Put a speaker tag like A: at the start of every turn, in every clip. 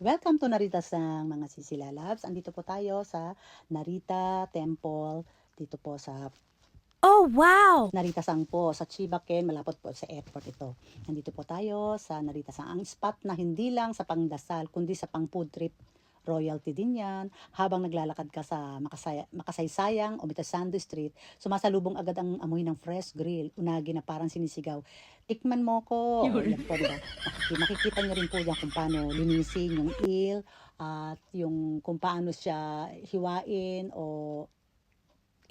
A: Welcome to Narita Sang mga Sisilalabs. Andito po tayo sa Narita Temple, dito po sa
B: Oh, wow!
A: Narita Sang po, sa Chibaken, malapit po sa airport ito. Nandito po tayo sa Narita Sang. Ang spot na hindi lang sa pangdasal, kundi sa pang food trip. Royalty din yan. Habang naglalakad ka sa Makasaysayang o Mitasando Street, sumasalubong agad ang amoy ng fresh grill, unagi na parang sinisigaw. Tikman mo ko. O, yan po, diba? Makikita nyo rin po dyan kung paano linisin yung eel at yung kung paano siya hiwain o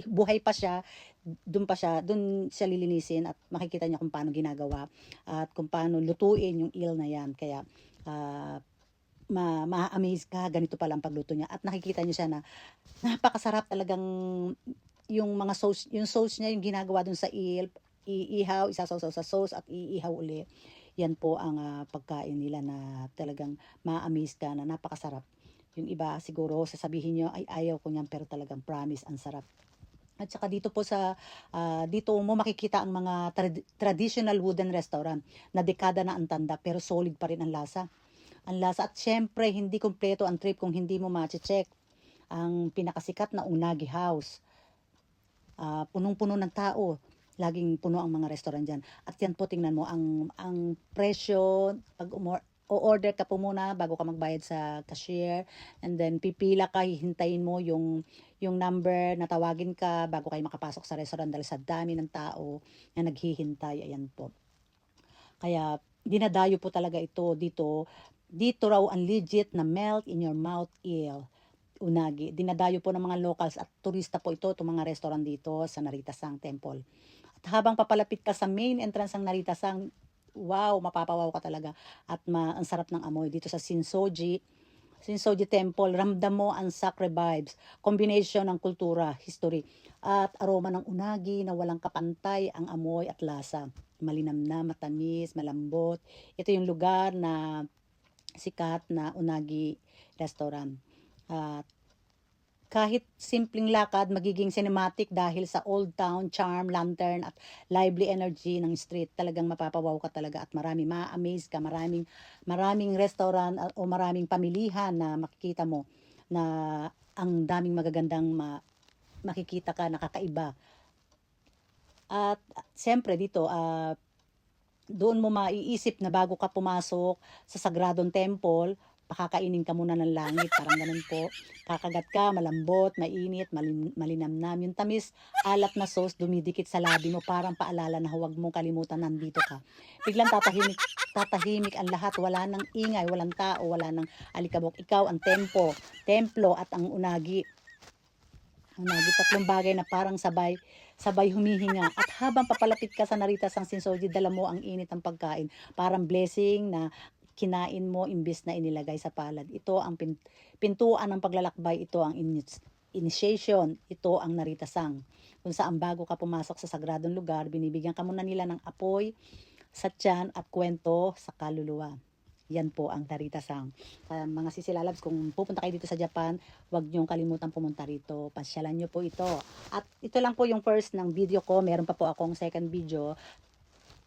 A: buhay pa siya, doon siya lilinisin at makikita niya kung paano ginagawa at kung paano lutuin yung eel na yan. Kaya uh, ma-amaze ka, ganito pala ang pagluto niya. At nakikita niyo siya na napakasarap talagang yung mga sauce, yung sauce niya, yung ginagawa dun sa eel, iihaw, isasaw-saw sa sauce at iihaw uli. Yan po ang pagkain nila na talagang ma-amaze ka na napakasarap. Yung iba siguro sasabihin niyo ay ayaw ko niyan, pero talagang promise ang sarap. At saka dito po sa dito mo makikita ang mga traditional wooden restaurant na dekada na ang tanda pero solid pa rin ang lasa. Ang lasa at syempre hindi kumpleto ang trip kung hindi mo ma-check ang pinakasikat na Unagi House. Punong-puno ng tao. Laging puno ang mga restaurant diyan. At yan po, tingnan mo ang presyo pag o-order ka po muna bago ka magbayad sa cashier, and then pipila ka, hihintayin mo yung number na tawagin ka bago kayo makapasok sa restaurant dahil sa dami ng tao na naghihintay. Ayan po. Kaya dinadayo po talaga ito dito. Dito raw ang legit na melt in your mouth eel, unagi. Dinadayo po ng mga locals at turista po ito, itong mga restaurant dito sa Narita Sang Temple. At habang papalapit ka sa main entrance ng Narita Sang, wow, mapapawaw ka talaga. At ang sarap ng amoy dito sa Shinsoji Temple. Ramdam mo ang sacred vibes, combination ng kultura, history, at aroma ng unagi na walang kapantay ang amoy at lasa. Malinam na, matamis, malambot. Ito yung lugar na sikat na unagi restaurant. At kahit simpleng lakad, magiging cinematic dahil sa old town charm, lantern at lively energy ng street. Talagang mapapawaw ka talaga at ma-amaze ka. Maraming restaurant o maraming pamilihan na makikita mo na ang daming magagandang makikita ka, nakakaiba. At siyempre dito, doon mo maiisip na bago ka pumasok sa Sagradong Temple, pakakainin ka muna ng langit, parang ganun po. Kakagat ka, malambot, mainit, malinamnam. Yung tamis, alat na sauce, dumidikit sa labi mo, parang paalala na huwag mong kalimutan nandito ka. Biglang tatahimik ang lahat, wala nang ingay, walang tao, wala nang alikabok. Ikaw ang templo at ang unagi. Tatlong bagay na parang sabay humihinga. At habang papalapit ka sa Narita Sang Shinsoji, dala mo ang init ng pagkain. Parang blessing na kinain mo imbis na inilagay sa palad. Ito ang pintuan ng paglalakbay. Ito ang initiation. Ito ang Narita Sang. Kung saan bago ka pumasok sa sagradong lugar, binibigyan ka muna nila ng apoy sa tiyan at kwento sa kaluluwa. Yan po ang Narita Sang. Mga Sisilalabs, kung pupunta kayo dito sa Japan, huwag niyong kalimutan pumunta rito. Pasyalan niyo po ito. At ito lang po yung first ng video ko. Meron pa po akong second video.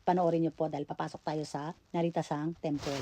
A: Panoorin niyo po dahil papasok tayo sa Narita Sang Temple.